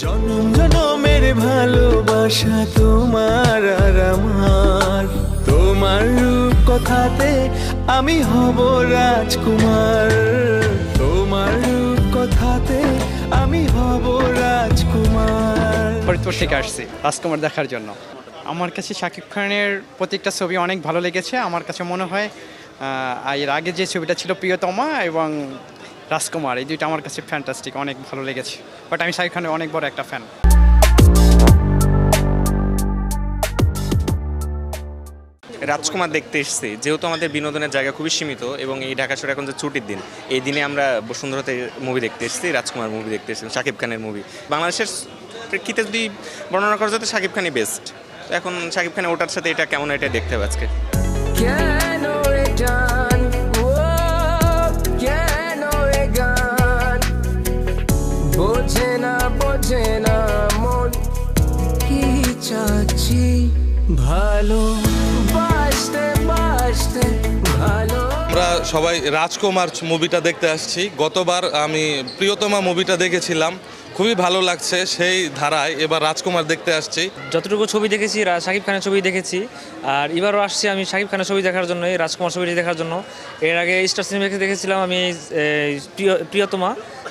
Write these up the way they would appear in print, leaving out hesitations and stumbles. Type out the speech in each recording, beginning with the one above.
জনম জনমের ভালোবাসা তোমার আর আমার, তোমার রূপ কথাতে আমি হব রাজকুমার, তোমার রূপ কথাতে আমি হব রাজকুমার। ফরিদপুর থেকে আসছি রাজকুমার দেখার জন্য। আমার কাছে শাকিব খানের প্রত্যেকটা ছবি অনেক ভালো লেগেছে। আমার কাছে মনে হয় এর আগে যে ছবিটা ছিল প্রিয়তমা এবং রাজকুমার, এই দুইটা আমার কাছে ফ্যান্টাস্টিক, অনেক ভালো লেগেছে। বাট আমি শাকিব খানের অনেক বড় একটা ফ্যান। রাজকুমার দেখতে এসেছি, যেহেতু আমাদের বিনোদনের জায়গা খুবই সীমিত এবং এই ঢাকা শহরে এখন যে ছুটির দিন, এই দিনে আমরা বসুন্ধরাতে মুভি দেখতে এসেছি, রাজকুমার মুভি দেখতে এসেছি, শাকিব খানের মুভি। বাংলাদেশের প্রেক্ষিতে যদি বর্ণনা করা যেত শাকিব খানই বেস্ট। তো এখন শাকিব খানের ওটার সাথে এটা কেমন, এটা দেখতে হবে আজকে। আমরা সবাই রাজকুমার মুভিটা দেখতে আসছি। গতবার আমি প্রিয়তমা মুভিটা দেখেছিলাম, খুবই ভালো লাগছে। সেই ধারায় এবার রাজকুমার দেখতে আসছি। যতটুকু ছবি দেখেছি শাকিব খানের ছবি দেখেছি, আর এবারও আসছি আমি শাকিব খানের ছবি দেখার জন্য, এই রাজকুমার ছবিটি দেখার জন্য। এর আগে স্টার সিনেমাকে দেখেছিলাম আমি প্রিয়তমা,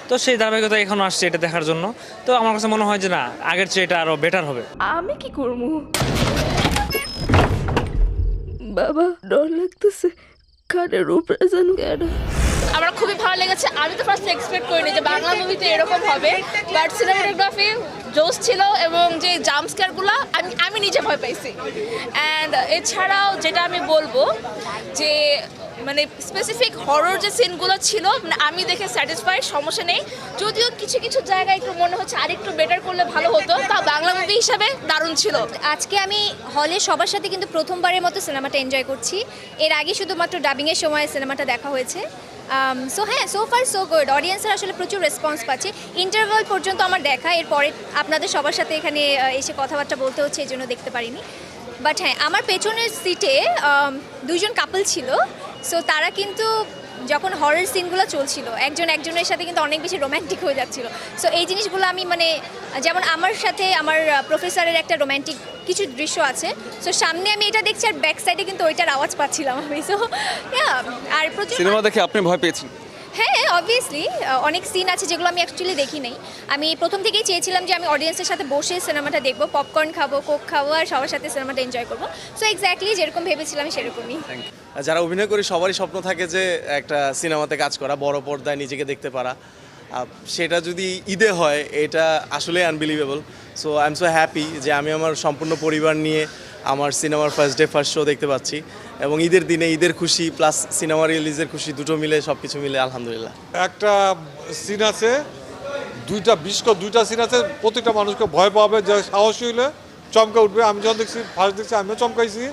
তো সেই ধারাবাহিকতা এখনও আসছে এটা দেখার জন্য। তো আমার কাছে মনে হয় যে না, আগের চেয়ে এটা আরও বেটার হবে। আমি কি করবো বাবা, ডর লাগতেছে, কানের উপরে যেন কেন। আমার খুবই ভালো লেগেছে। আমি তো ফার্স্ট এক্সপেক্ট করিনি যে বাংলা মুভিতে এরকম হবে, বাট সিনেমাটোগ্রাফি জোস ছিল এবং যে জাম্প স্কেয়ারগুলো আমি নিজে ভয় পাইছি। অ্যান্ড এছাড়াও যেটা আমি বলবো যে মানে স্পেসিফিক হরর যে সিনগুলো ছিল, মানে আমি দেখে স্যাটিসফাইড, সমস্যা নেই। যদিও কিছু কিছু জায়গায় একটু মনে হচ্ছে আরেকটু বেটার করলে ভালো হতো, তা বাংলা মুভি হিসাবে দারুণ ছিল। আজকে আমি হলে সবার সাথে কিন্তু প্রথমবারের মতো সিনেমাটা এনজয় করছি। এর আগে শুধুমাত্র ডাবিংয়ের সময় সিনেমাটা দেখা হয়েছে। সো হ্যাঁ, সো ফার সো গুড। অডিয়েন্সের আসলে প্রচুর রেসপন্স পাচ্ছে। ইন্টারভাল পর্যন্ত আমার দেখা, এরপরে আপনাদের সবার সাথে এখানে এসে কথাবার্তা বলতে হচ্ছে, এই জন্য দেখতে পারিনি। বাট হ্যাঁ, আমার পেছনের সিটে দুইজন কাপল ছিল। সো তারা কিন্তু যখন হরর সিনগুলো চলছিল, একজন একজনের সাথে কিন্তু অনেক বেশি রোম্যান্টিক হয়ে যাচ্ছিল। সো এই জিনিসগুলো আমি মানে, যেমন আমার সাথে আমার প্রফেসরের একটা রোম্যান্টিক কিছু দৃশ্য আছে। সো সামনে আমি এটা দেখছি আর ব্যাক সাইডে কিন্তু ওইটার আওয়াজ পাচ্ছিলাম আমি। সো আর প্রচুর সিনেমা দেখে আপনি ভয় পেয়েছেন? হ্যাঁ, অবভিয়াসলি অনেক সিন আছে যেগুলো আমি অ্যাকচুয়ালি দেখি নাই। আমি প্রথম থেকেই চেয়েছিলাম যে আমি অডিয়েন্সের সাথে বসে সিনেমাটা দেখবো, পপকর্ন খাবো, কোক খাবো, আর সবার সাথে সিনেমাটা এনজয় করবো। সো এক্স্যাক্টলি যেরকম ভেবেছিলাম সেরকমই। যারা অভিনয় করি সবারই স্বপ্ন থাকে যে একটা সিনেমাতে কাজ করা, বড় পর্দায় নিজেকে দেখতে পারা। সেটা যদি ঈদে হয়, এটা আসলে unbelievable. So I am so happy যে আমি আমার সম্পূর্ণ পরিবার নিয়ে আমার সিনেমার ফার্স্ট ডে ফার্স্ট শো দেখতে পাচ্ছি, এবং ঈদের দিনে ঈদের খুশি প্লাস সিনেমা রিলিজের খুশি, দুটো মিলে সব কিছু মিলে আলহামদুলিল্লাহ। একটা সিন আছে, দুইটা সিন আছে, প্রত্যেকটা মানুষকে ভয় পাবে, যে সাহসী হলে চমকে উঠবে। আমি যখন দেখছি, ফার্স্ট দেখছি, আমিও চমকাইছি।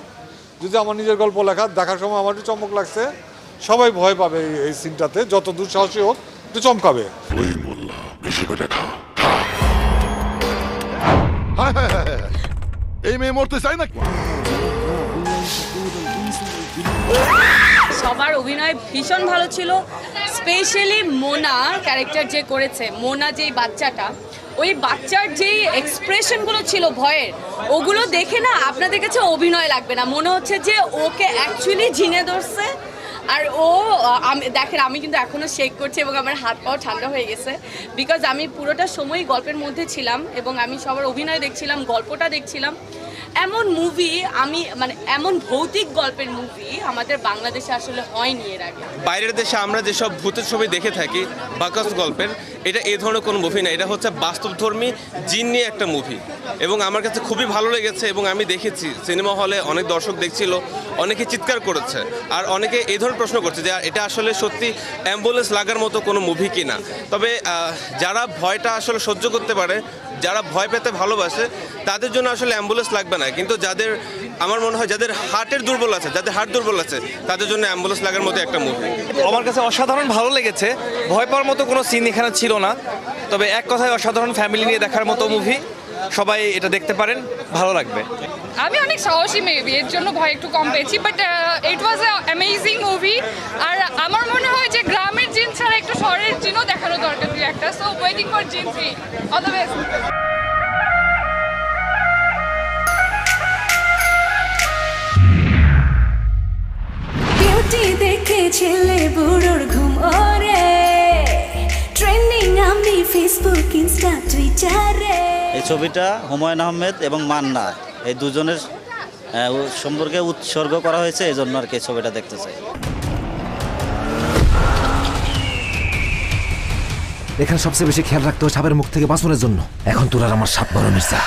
যদি আমার নিজের গল্প দেখার সময় আমারও চমক লাগছে। সবাই ভয় পাবে এই সিনটাতে, যত দুঃসাহসী হোক একটু চমকাবে। এই মেয়ে মরতে চাই না। সবার অভিনয় ভীষণ ভালো ছিল, স্পেশালি মোনা ক্যারেক্টার যে করেছে, মোনা যেই বাচ্চাটা, ওই বাচ্চার যেই এক্সপ্রেশনগুলো ছিল ভয়ের, ওগুলো দেখে না আপনাদের কাছে অভিনয় লাগবে না, মনে হচ্ছে যে ওকে অ্যাকচুয়ালি ঝিনে ধরছে। আর দেখেন, আমি কিন্তু এখনও শেক করছি এবং আমার হাত পাও ঠান্ডা হয়ে গেছে, বিকজ আমি পুরোটা সময় গল্পের মধ্যে ছিলাম এবং আমি সবার অভিনয় দেখছিলাম, গল্পটা দেখছিলাম। এমন মুভি আমি মানে এমন ভৌতিক গল্পের মুভি আমাদের বাংলাদেশে আসলে হয়নি এর আগে। বাইরের দেশে আমরা যেসব ভূতের ছবি দেখে থাকি বাকস গল্পের, এটা এই ধরনের কোনো মুভি না, এটা হচ্ছে বাস্তবধর্মী জিন নিয়ে একটা মুভি। এবং আমার কাছে খুবই ভালো লেগেছে এবং আমি দেখেছি সিনেমা হলে অনেক দর্শক দেখছিল, অনেকে চিৎকার করেছে, আর অনেকে এই ধরনের প্রশ্ন করছে যে এটা আসলে সত্যি অ্যাম্বুলেন্স লাগার মতো কোনো মুভি কিনা। তবে যারা ভয়টা আসলে সহ্য করতে পারে, যারা ভয় পেতে ভালোবাসে, তাদের জন্য আসলে অ্যাম্বুলেন্স লাগবে না। কিন্তু যাদের, আমার মনে হয় যাদের হার্টের দুর্বল আছে, যাদের হার্ট দুর্বল আছে, তাদের জন্য অ্যাম্বুলেন্স লাগার মতো একটা মুভি। আমার কাছে অসাধারণ ভালো লেগেছে। ভয় পাওয়ার মতো কোনো সিন এখানে ছিল না, তবে এক কথায় অসাধারণ, ফ্যামিলি নিয়ে দেখার মতো মুভি। সবাই এটা দেখতে পারেন, ভালো লাগবে। আমি অনেক সাহসী মেবি, এর জন্য ভয় একটু কম পেয়েছি, but it was a amazing movie. আর আমার মনে হয় যে গ্রামের জিন ছাড়া একটু শহরের জিনও দেখানো দরকার দুই একটা। সো ওয়েটিং ফর জিন 3, অল দ্য বেস্ট। বিউটি দেখে ছেলে বুড়োর ঘুম ওরে, ট্রেন্ডিং আমি ফেসবুক ইনস্টা টুইটারে। এই ছবিটা হুমায়ুন আহমেদ এবং মান্না এই দুজনের সম্পর্কে উৎসর্গ করা হয়েছে, এই জন্য আর কি ছবিটা দেখতে চাই। এখানে সবচেয়ে বেশি খেয়াল রাখতে হবে সাপের মুখ থেকে বাঁচানোর জন্য। এখন তোর আর আমার সাপ বড় মির্জা।